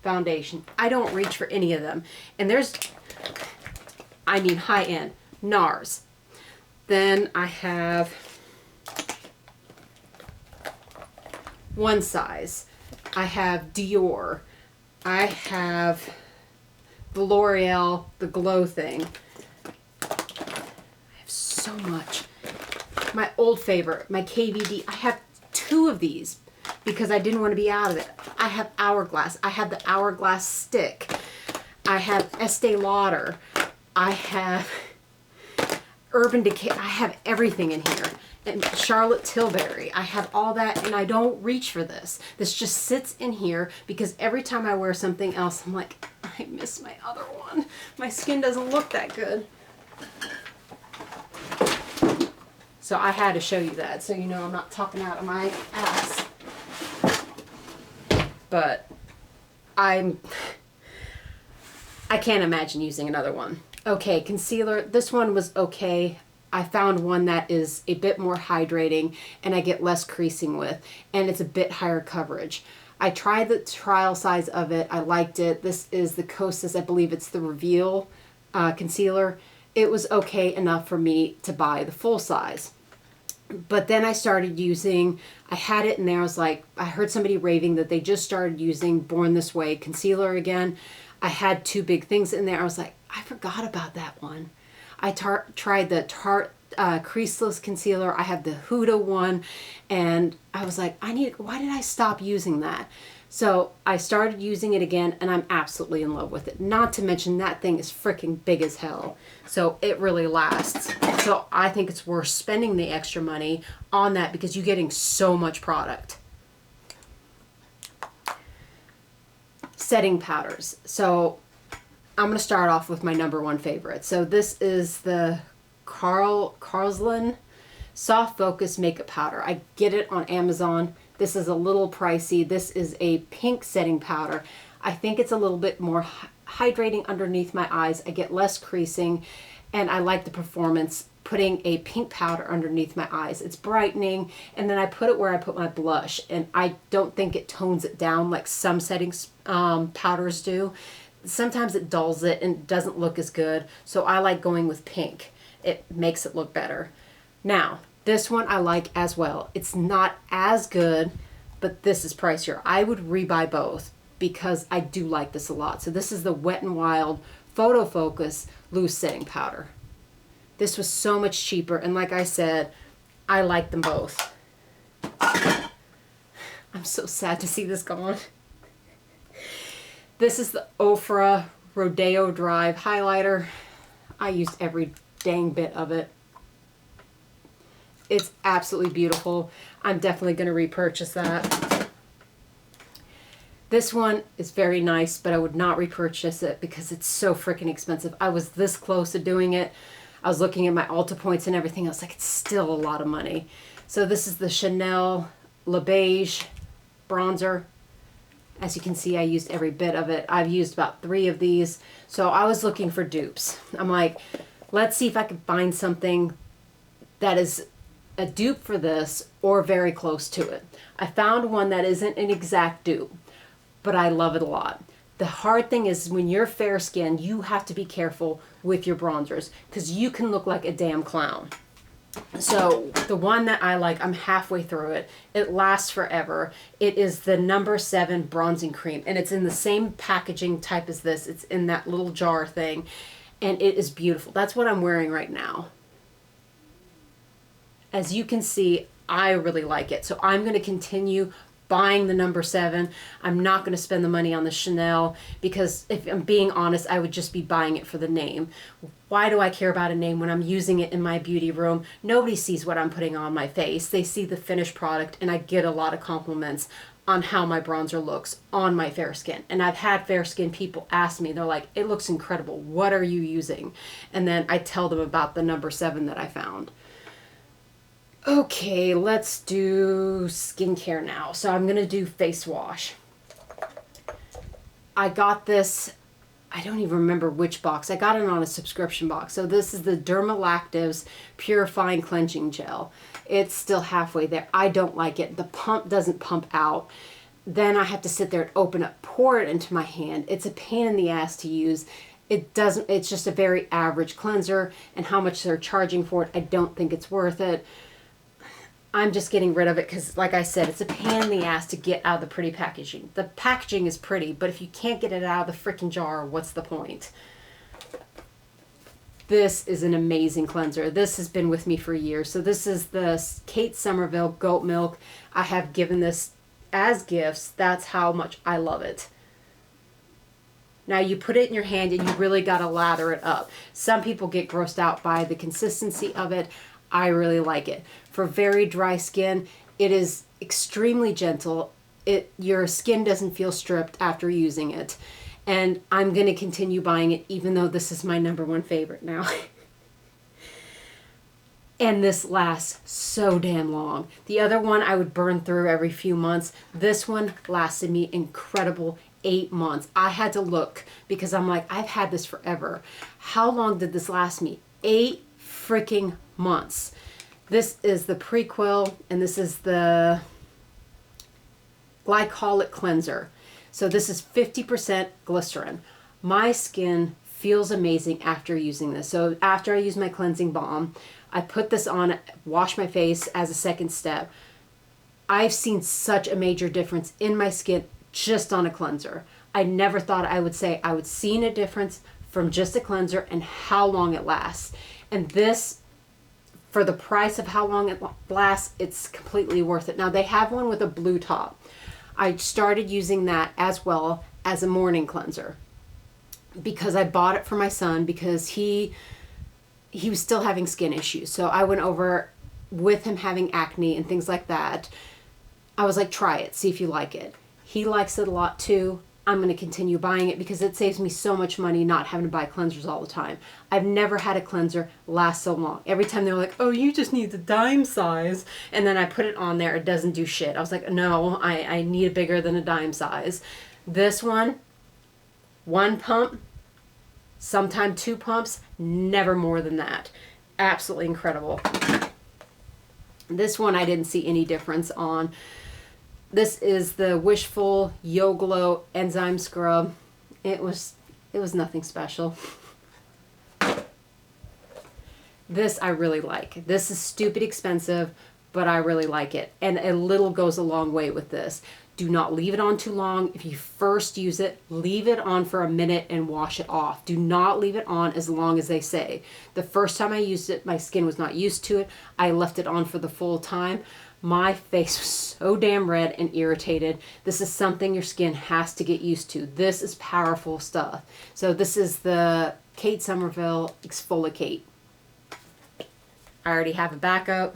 foundation. I don't reach for any of them. And I mean high-end, NARS. Then I have One Size. I have Dior. I have the L'Oreal, the Glow thing. I have so much. My old favorite, my KVD. I have 2 of these because I didn't want to be out of it. I have Hourglass. I have the Hourglass stick. I have Estee Lauder. I have Urban Decay. I have everything in here. and Charlotte Tilbury. I have all that, and I don't reach for this. This just sits in here because every time I wear something else, I'm like, I miss my other one. My skin doesn't look that good. So I had to show you that, so you know I'm not talking out of my ass. But I can't imagine using another one. Okay, concealer. This one was okay. I found one that is a bit more hydrating and I get less creasing with, and it's a bit higher coverage. I tried the trial size of it. I liked it. This is the Kosas. I believe it's the Reveal concealer. It was okay enough for me to buy the full size. But then I started using, I had it in there, I was like, I heard somebody raving that they just started using Born This Way concealer again. I had two big things in there. I was like, I forgot about that one. I tried the Tarte creaseless concealer. I have the Huda one, and I was like, why did I stop using that? So I started using it again, and I'm absolutely in love with it. Not to mention that thing is freaking big as hell. So it really lasts. So I think it's worth spending the extra money on that because you're getting so much product. Setting powders. So I'm going to start off with my number one favorite. So this is the Carlsland Soft Focus Makeup Powder. I get it on Amazon. This is a little pricey. This is a pink setting powder. I think it's a little bit more hydrating underneath my eyes. I get less creasing, and I like the performance putting a pink powder underneath my eyes. It's brightening, and then I put it where I put my blush, and I don't think it tones it down like some settings powders do. Sometimes it dulls it and doesn't look as good, so I like going with pink. It makes it look better. Now, this one I like as well. It's not as good, but this is pricier. I would rebuy both because I do like this a lot. So this is the Wet n Wild Photo Focus Loose Setting Powder. This was so much cheaper, and like I said, I like them both. I'm so sad to see this gone. This is the Ofra Rodeo Drive highlighter. I used every dang bit of it. It's absolutely beautiful. I'm definitely going to repurchase that. This one is very nice, but I would not repurchase it because it's so freaking expensive. I was this close to doing it. I was looking at my Ulta points and everything. I was like, it's still a lot of money. So this is the Chanel Le Beige bronzer. As you can see, I used every bit of it. I've used about 3 of these. So I was looking for dupes. I'm like, let's see if I can find something that is a dupe for this or very close to it. I found one that isn't an exact dupe, but I love it a lot. The hard thing is when you're fair skinned, you have to be careful with your bronzers because you can look like a damn clown. So the one that I like, I'm halfway through it. It lasts forever. It is the No. 7 Bronzing Cream, and it's in the same packaging type as this. It's in that little jar thing, and it is beautiful. That's what I'm wearing right now. As you can see, I really like it. So I'm going to continue buying the No. 7. I'm not going to spend the money on the Chanel because if I'm being honest, I would just be buying it for the name. Why do I care about a name when I'm using it in my beauty room? Nobody sees what I'm putting on my face. They see the finished product, and I get a lot of compliments on how my bronzer looks on my fair skin. And I've had fair skin people ask me, they're like, it looks incredible. What are you using? And then I tell them about the No. 7 that I found. Okay, let's do skincare now. So I'm going to do face wash. I got this, I don't even remember which box. I got it on a subscription box. So this is the Dermalactives Purifying Cleansing Gel. It's still halfway there. I don't like it. The pump doesn't pump out. Then I have to sit there and open up, pour it into my hand. It's a pain in the ass to use. It's just a very average cleanser, and how much they're charging for it, I don't think it's worth it. I'm just getting rid of it because, like I said, it's a pain in the ass to get out of the pretty packaging. The packaging is pretty, but if you can't get it out of the freaking jar, what's the point? This is an amazing cleanser. This has been with me for years. So this is the Kate Somerville Goat Milk. I have given this as gifts. That's how much I love it. Now you put it in your hand and you really got to lather it up. Some people get grossed out by the consistency of it. I really like it. For very dry skin, it is extremely gentle. Your skin doesn't feel stripped after using it. And I'm going to continue buying it even though this is my #1 favorite now. And this lasts so damn long. The other one I would burn through every few months. This one lasted me incredible 8 months. I had to look because I'm like, I've had this forever. How long did this last me? 8 freaking months. This is the Prequel, and this is the Glycolic Cleanser. So this is 50% glycerin. My skin feels amazing after using this. So after I use my cleansing balm, I put this on, wash my face as a second step. I've seen such a major difference in my skin just on a cleanser. I never thought I would say I would see a difference from just a cleanser and how long it lasts. And this, for the price of how long it lasts, it's completely worth it. Now they have one with a blue top. I started using that as well as a morning cleanser because I bought it for my son because he was still having skin issues. So I went over with him having acne and things like that. I was like, try it, see if you like it. He likes it a lot too. I'm going to continue buying it because it saves me so much money not having to buy cleansers all the time. I've never had a cleanser last so long. Every time they're like, oh, you just need the dime size. And then I put it on there. It doesn't do shit. I was like, no, I need it bigger than a dime size. This one pump, sometime 2 pumps, never more than that. Absolutely incredible. This one I didn't see any difference on. This is the Wishful Yo Glow Enzyme Scrub. It was nothing special. This I really like. This is stupid expensive, but I really like it. And a little goes a long way with this. Do not leave it on too long. If you first use it, leave it on for a minute and wash it off. Do not leave it on as long as they say. The first time I used it, my skin was not used to it. I left it on for the full time. My face was so damn red and irritated. This is something your skin has to get used to. This is powerful stuff. So this is the Kate Somerville Exfoliate. I already have a backup.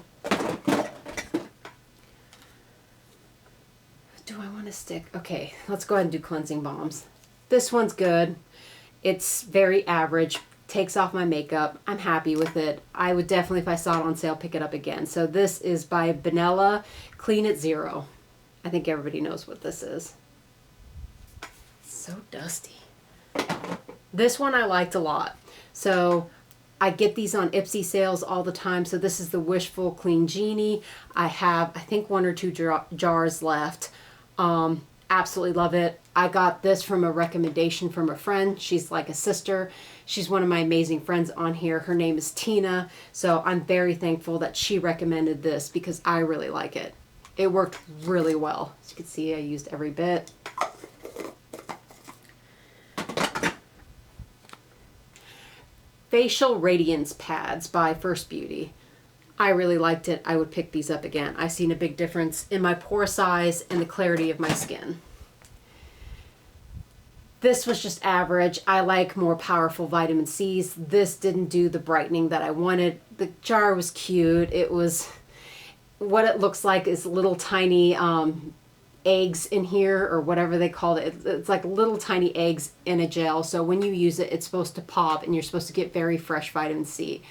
Do I want to stick? Okay, let's go ahead and do cleansing balms. This one's good. It's very average. Takes off my makeup. I'm happy with it. I would definitely, if I saw it on sale, pick it up again. So this is by Benella Clean at Zero. I think everybody knows what this is. It's so dusty. This one I liked a lot. So I get these on Ipsy sales all the time. So this is the Wishful Clean Genie. I have, I think, 1 or 2 jars left. Absolutely love it. I got this from a recommendation from a friend. She's like a sister. She's one of my amazing friends on here. Her name is Tina. So I'm very thankful that she recommended this because I really like it. It worked really well. As you can see, I used every bit. Facial Radiance Pads by First Beauty. I really liked it. I would pick these up again. I've seen a big difference in my pore size and the clarity of my skin. This was just average. I like more powerful vitamin C's. This didn't do the brightening that I wanted. The jar was cute. It was, what it looks like is little tiny eggs in here, or whatever they called it. It's like little tiny eggs in a gel. So when you use it, it's supposed to pop and you're supposed to get very fresh vitamin C.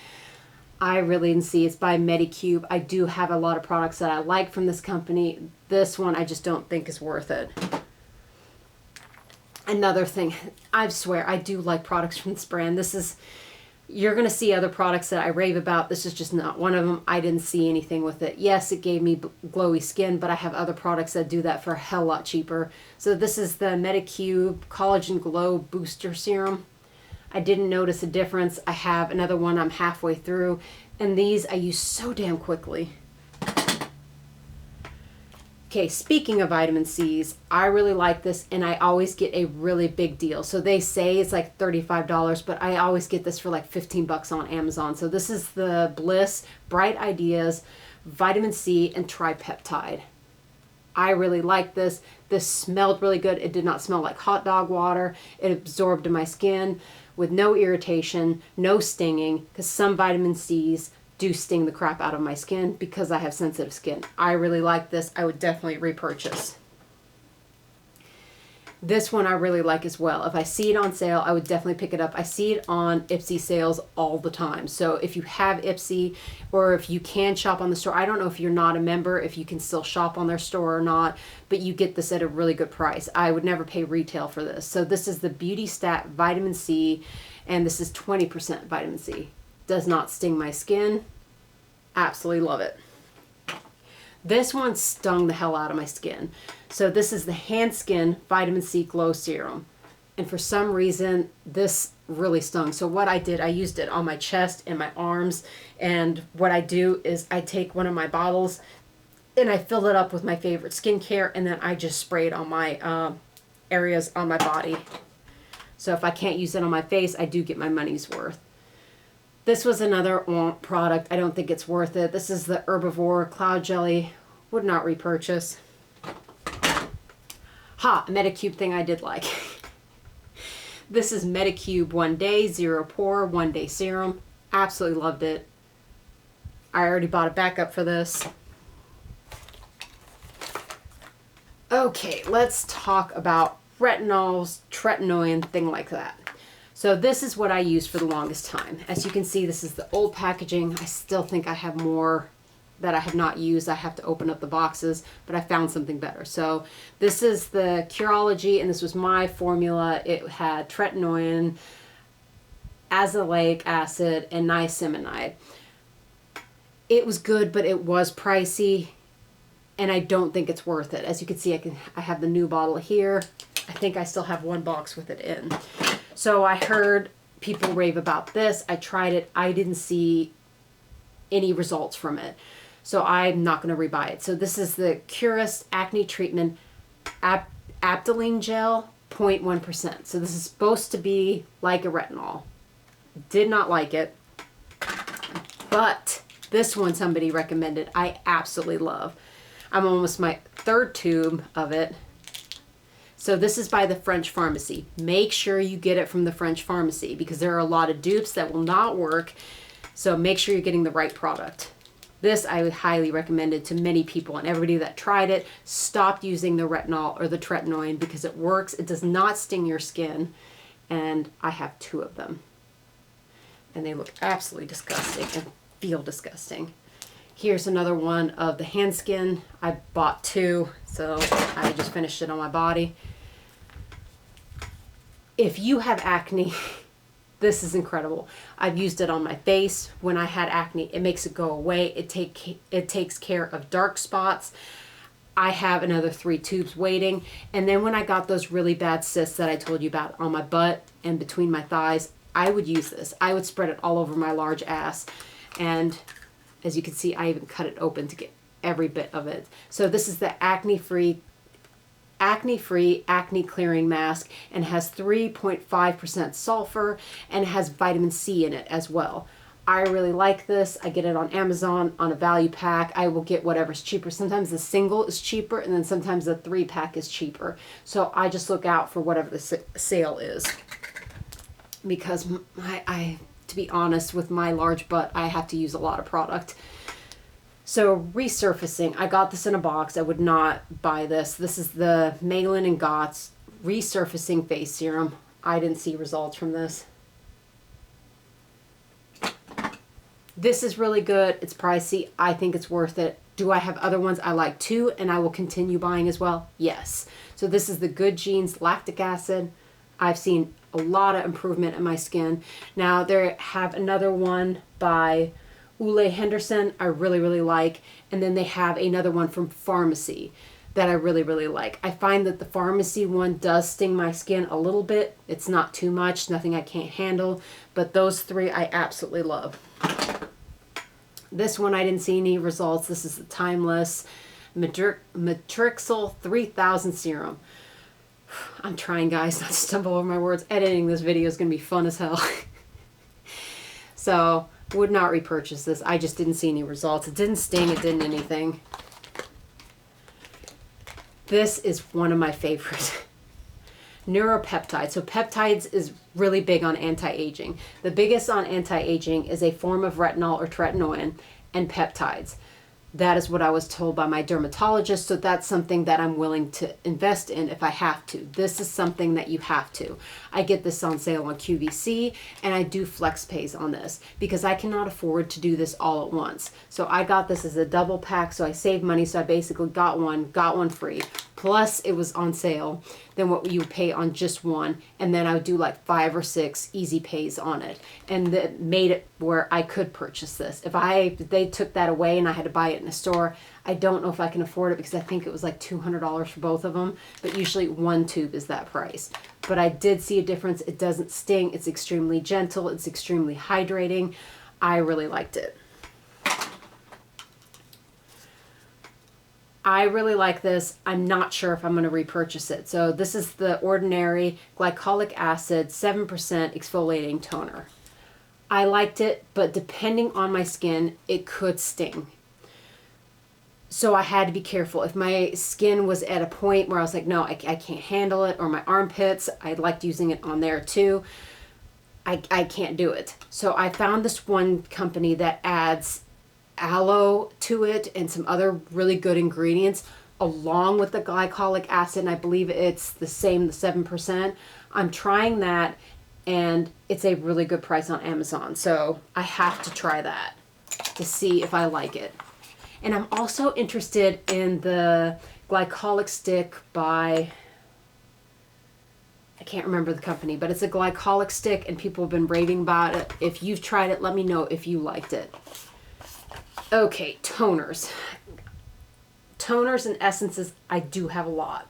I really didn't see. It's by Medicube. I do have a lot of products that I like from this company. This one I just don't think is worth it. Another thing, I swear I do like products from this brand. This is, you're going to see other products that I rave about. This is just not one of them. I didn't see anything with it. Yes, it gave me glowy skin, but I have other products that do that for a hell lot cheaper. So this is the Medicube Collagen Glow Booster Serum. I didn't notice a difference. I have another one I'm halfway through, and these I use so damn quickly. Okay, speaking of vitamin C's, I really like this, and I always get a really big deal. So they say it's like $35, but I always get this for like 15 bucks on Amazon. So this is the Bliss Bright Ideas Vitamin C and Tripeptide. I really like this. This smelled really good. It did not smell like hot dog water. It absorbed in my skin with no irritation, no stinging, because some vitamin C's do sting the crap out of my skin because I have sensitive skin. I really like this. I would definitely repurchase. This one I really like as well. If I see it on sale, I would definitely pick it up. I see it on Ipsy sales all the time. So if you have Ipsy, or if you can shop on the store, I don't know if you're not a member, if you can still shop on their store or not, but you get this at a really good price. I would never pay retail for this. So this is the Beauty Stat Vitamin C, and this is 20% vitamin C. Does not sting my skin. Absolutely love it. This one stung the hell out of my skin. So this is the Hand Skin Vitamin C Glow Serum. And for some reason, this really stung. So what I did, I used it on my chest and my arms. And what I do is I take one of my bottles and I fill it up with my favorite skincare, and then I just spray it on my areas on my body. So if I can't use it on my face, I do get my money's worth. This was another product. I don't think it's worth it. This is the Herbivore Cloud Jelly. Would not repurchase. Ha! A Medicube thing I did like. This is Medicube One Day Zero Pore One Day Serum. Absolutely loved it. I already bought a backup for this. Okay, let's talk about retinols, tretinoin, thing like that. So this is what I used for the longest time. As you can see, this is the old packaging. I still think I have more that I have not used. I have to open up the boxes, but I found something better. So this is the Curology, and this was my formula. It had tretinoin, azelaic acid, and niacinamide. It was good, but it was pricey, and I don't think it's worth it. As you can see, I have the new bottle here. I think I still have one box with it in. So I heard people rave about this. I tried it. I didn't see any results from it. So I'm not going to rebuy it. So this is the Curist Acne Treatment Aptaline Gel, 0.1%. So this is supposed to be like a retinol. Did not like it. But this one somebody recommended. I absolutely love. I'm almost my third tube of it. So this is by the French Pharmacy. Make sure you get it from the French Pharmacy because there are a lot of dupes that will not work. So make sure you're getting the right product. This I would highly recommend it to many people, and everybody that tried it stopped using the retinol or the tretinoin because it works. It does not sting your skin, and I have 2 of them. And they look absolutely disgusting and feel disgusting. Here's another one of the Hand Skin. I bought 2, so I just finished it on my body. If you have acne, this is incredible. I've used it on my face when I had acne. It makes it go away. It takes care of dark spots. I have another 3 tubes waiting. And then when I got those really bad cysts that I told you about on my butt and between my thighs, I would use this. I would spread it all over my large ass. And as you can see, I even cut it open to get every bit of it. So this is the acne-free, acne clearing mask, and has 3.5% sulfur and has vitamin C in it as well. I really like this. I get it on Amazon on a value pack. I will get whatever's cheaper. Sometimes the single is cheaper, and then sometimes the 3-pack is cheaper. So I just look out for whatever the sale is. Because to be honest, with my large butt, I have to use a lot of product. So resurfacing, I got this in a box. I would not buy this. This is the Malin and Gott's Resurfacing Face Serum. I didn't see results from this. This is really good. It's pricey. I think it's worth it. Do I have other ones I like too, and I will continue buying as well? Yes. So this is the Good Genes Lactic Acid. I've seen a lot of improvement in my skin. Now they have another one by Ole Henderson I really like, and then they have another one from Pharmacy that I really like. I find that the Pharmacy one does sting my skin a little bit. It's not too much, nothing I can't handle, but those 3 I absolutely love. This one I didn't see any results. This is the Timeless Matrixyl 3000 Serum. I'm trying, guys, not to stumble over my words. Editing this video is going to be fun as hell. So would not repurchase this. I just didn't see any results. It didn't sting. It didn't anything. This is one of my favorites. Neuropeptides. So peptides is really big on anti-aging. The biggest on anti-aging is a form of retinol or tretinoin and peptides. That is what I was told by my dermatologist, so that's something that I'm willing to invest in if I have to. This is something that you have to. I get this on sale on QVC, and I do flex pays on this because I cannot afford to do this all at once. So I got this as a double pack, so I saved money, so I basically got one free. Plus it was on sale than what you would pay on just one, and then I would do like 5 or 6 easy pays on it, and that made it where I could purchase this. If they took that away and I had to buy it in a store, I don't know if I can afford it because I think it was like $200 for both of them, but usually one tube is that price. But I did see a difference. It doesn't sting. It's extremely gentle. It's extremely hydrating. I really liked it. I really like this. I'm not sure if I'm going to repurchase it. So this is the ordinary glycolic acid 7% exfoliating toner. I liked it, but depending on my skin, it could sting. So I had to be careful. If my skin was at a point where I was like, no, I can't handle it, or my armpits, I liked using it on there too, I can't do it. So I found this one company that adds aloe to it and some other really good ingredients along with the glycolic acid, and I believe it's the same, the 7%. I'm trying that, and it's a really good price on Amazon, so I have to try that to see if I like it. And I'm also interested in the glycolic stick by, I can't remember the company, but it's a glycolic stick and people have been raving about it. If you've tried it, let me know if you liked it. Okay, toners. Toners and essences, I do have a lot.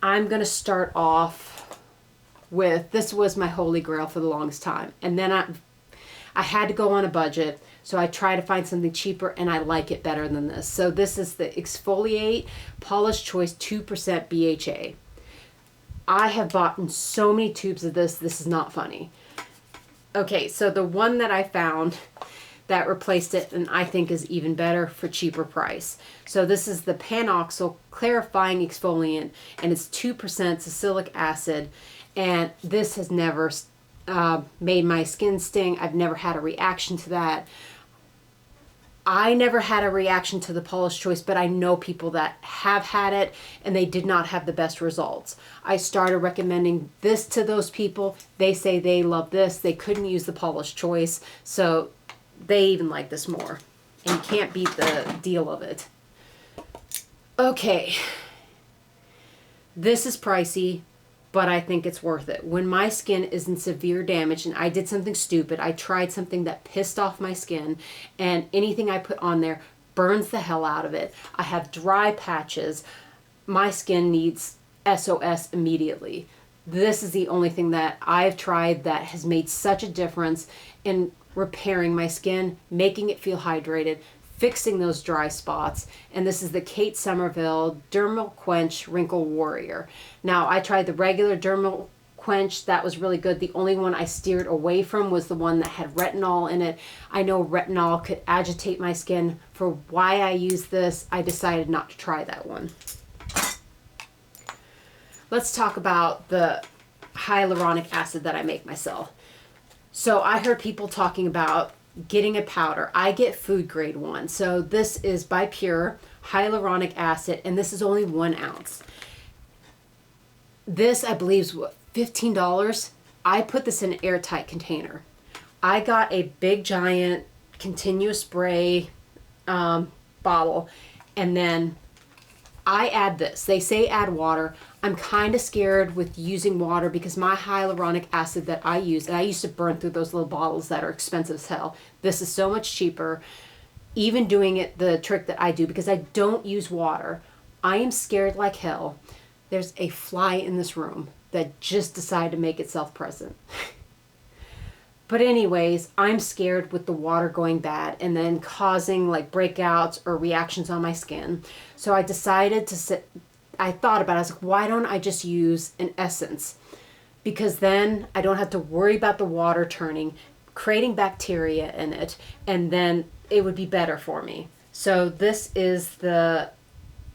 I'm going to start off with, this was my holy grail for the longest time. And then I had to go on a budget, so I try to find something cheaper, and I like it better than this. So this is the Exfoliate Paula's Choice 2% BHA. I have bought so many tubes of this, this is not funny. Okay, so the one that I found that replaced it, and I think is even better for cheaper price. So this is the Panoxyl Clarifying Exfoliant, and it's 2% salicylic acid, and this has never made my skin sting. I've never had a reaction to that. I never had a reaction to the Paula's Choice, but I know people that have had it and they did not have the best results. I started recommending this to those people. They say they love this. They couldn't use the Paula's Choice, so they even like this more. And you can't beat the deal of it. Okay. This is pricey, but I think it's worth it. When my skin is in severe damage and I did something stupid, I tried something that pissed off my skin, and anything I put on there burns the hell out of it. I have dry patches. My skin needs SOS immediately. This is the only thing that I've tried that has made such a difference in repairing my skin, making it feel hydrated, fixing those dry spots. And this is the Kate Somerville Dermal Quench Wrinkle Warrior. Now, I tried the regular Dermal Quench. That was really good. The only one I steered away from was the one that had retinol in it. I know retinol could agitate my skin. For why I use this, I decided not to try that one. Let's talk about the hyaluronic acid that I make myself. So I heard people talking about getting a powder. I get food grade one. So this is by Pure hyaluronic acid, and this is only 1 ounce. This, I believe, is what, $15. I put this in an airtight container. I got a big giant continuous spray bottle, and then I add this. They say add water. I'm kind of scared with using water because my hyaluronic acid that I use, and I used to burn through those little bottles that are expensive as hell. This is so much cheaper. Even doing it the trick that I do, because I don't use water, I am scared like hell. There's a fly in this room that just decided to make itself present. But anyways, I'm scared with the water going bad and then causing like breakouts or reactions on my skin. So I decided to I thought about it. I was like, why don't I just use an essence? Because then I don't have to worry about the water turning, creating bacteria in it, and then it would be better for me. So this is the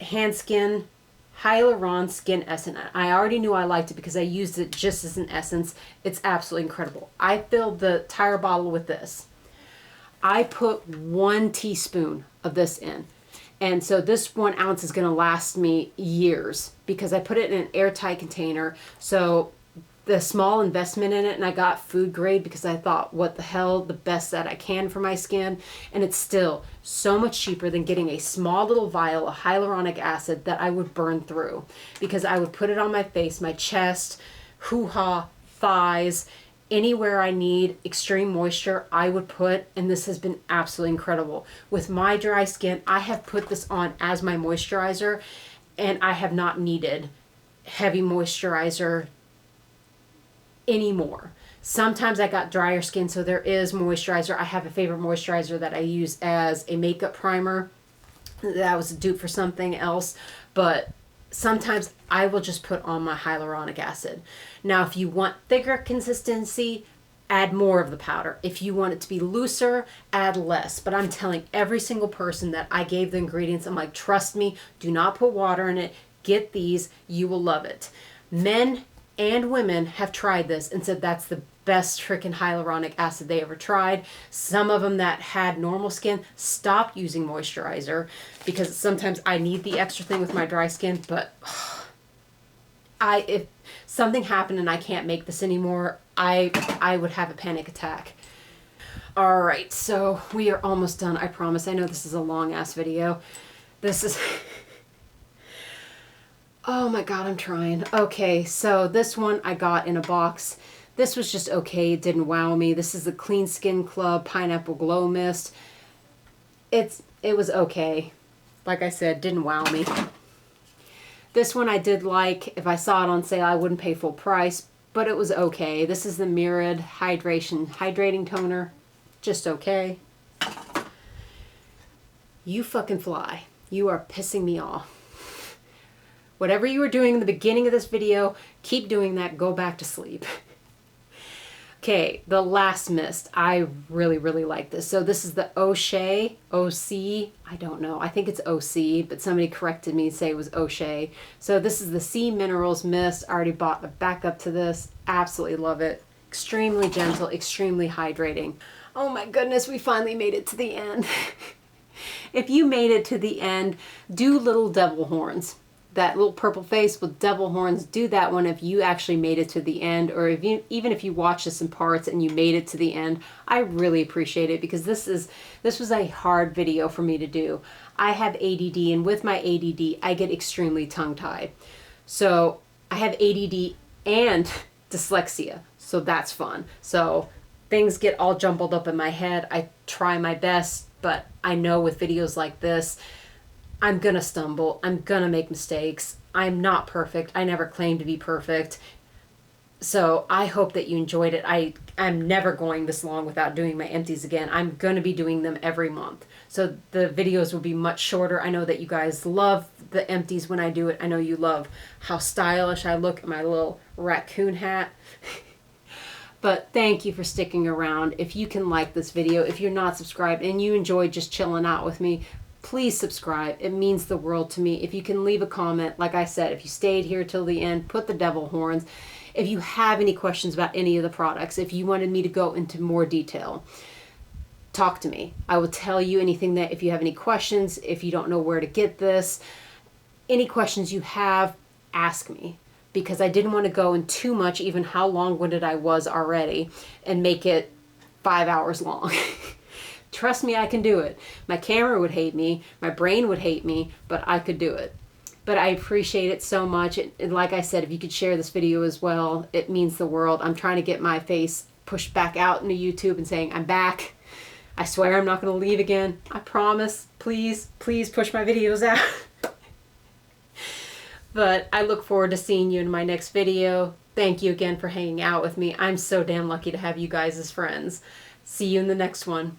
Hand Skin Hyaluron Skin Essence. I already knew I liked it because I used it just as an essence. It's absolutely incredible. I filled the entire bottle with this. I put 1 teaspoon of this in. And so this 1 ounce is going to last me years because I put it in an airtight container. So the small investment in it, and I got food grade because I thought, what the hell, the best that I can for my skin. And it's still so much cheaper than getting a small little vial of hyaluronic acid that I would burn through, because I would put it on my face, my chest, hoo-ha, thighs, anywhere I need extreme moisture, I would put, and this has been absolutely incredible. With my dry skin, I have put this on as my moisturizer, and I have not needed heavy moisturizer anymore. Sometimes I got drier skin, so there is moisturizer. I have a favorite moisturizer that I use as a makeup primer. That was a dupe for something else, but sometimes I will just put on my hyaluronic acid. Now, if you want thicker consistency, add more of the powder. If you want it to be looser, add less. But I'm telling every single person that I gave the ingredients, I'm like, trust me, do not put water in it. Get these, you will love it. Men and women have tried this and said that's the best freaking hyaluronic acid they ever tried. Some of them that had normal skin stopped using moisturizer because sometimes I need the extra thing with my dry skin, but if something happened and I can't make this anymore, I would have a panic attack. All right, so we are almost done, I promise. I know this is a long ass video. This is oh my God, I'm trying. Okay, so this one I got in a box. This was just okay. It didn't wow me. This is the Clean Skin Club Pineapple Glow Mist. It was okay. Like I said, didn't wow me. This one I did like. If I saw it on sale, I wouldn't pay full price, but it was okay. This is the Mirrored Hydrating Toner. Just okay. You fucking fly. You are pissing me off. Whatever you were doing in the beginning of this video, keep doing that. Go back to sleep. Okay, the last mist. I really, really like this. So this is the O'Shea, O-C, I don't know. I think it's O-C, but somebody corrected me and say it was O'Shea. So this is the Sea Minerals Mist. I already bought a backup to this. Absolutely love it. Extremely gentle, extremely hydrating. Oh my goodness, we finally made it to the end. If you made it to the end, do little devil horns. That little purple face with devil horns, do that one if you actually made it to the end, or if you, even if you watched this in parts and you made it to the end. I really appreciate it because this was a hard video for me to do. I have ADD, and with my ADD I get extremely tongue-tied. So I have ADD and dyslexia, so that's fun. So things get all jumbled up in my head. I try my best, but I know with videos like this, I'm gonna stumble, I'm gonna make mistakes. I'm not perfect. I never claimed to be perfect. So I hope that you enjoyed it. I'm never going this long without doing my empties again. I'm gonna be doing them every month. So the videos will be much shorter. I know that you guys love the empties when I do it. I know you love how stylish I look in my little raccoon hat. But thank you for sticking around. If you can like this video, if you're not subscribed and you enjoy just chilling out with me, please subscribe. It means the world to me. If you can leave a comment, like I said, if you stayed here till the end, put the devil horns. If you have any questions about any of the products, if you wanted me to go into more detail, talk to me. I will tell you anything that, if you have any questions, if you don't know where to get this, any questions you have, ask me. Because I didn't want to go in too much, even how long-winded I was already, and make it 5 hours long. Trust me, I can do it. My camera would hate me, my brain would hate me, but I could do it. But I appreciate it so much. And like I said, if you could share this video as well, it means the world. I'm trying to get my face pushed back out into YouTube and saying, I'm back. I swear I'm not going to leave again. I promise. Please, please push my videos out. But I look forward to seeing you in my next video. Thank you again for hanging out with me. I'm so damn lucky to have you guys as friends. See you in the next one.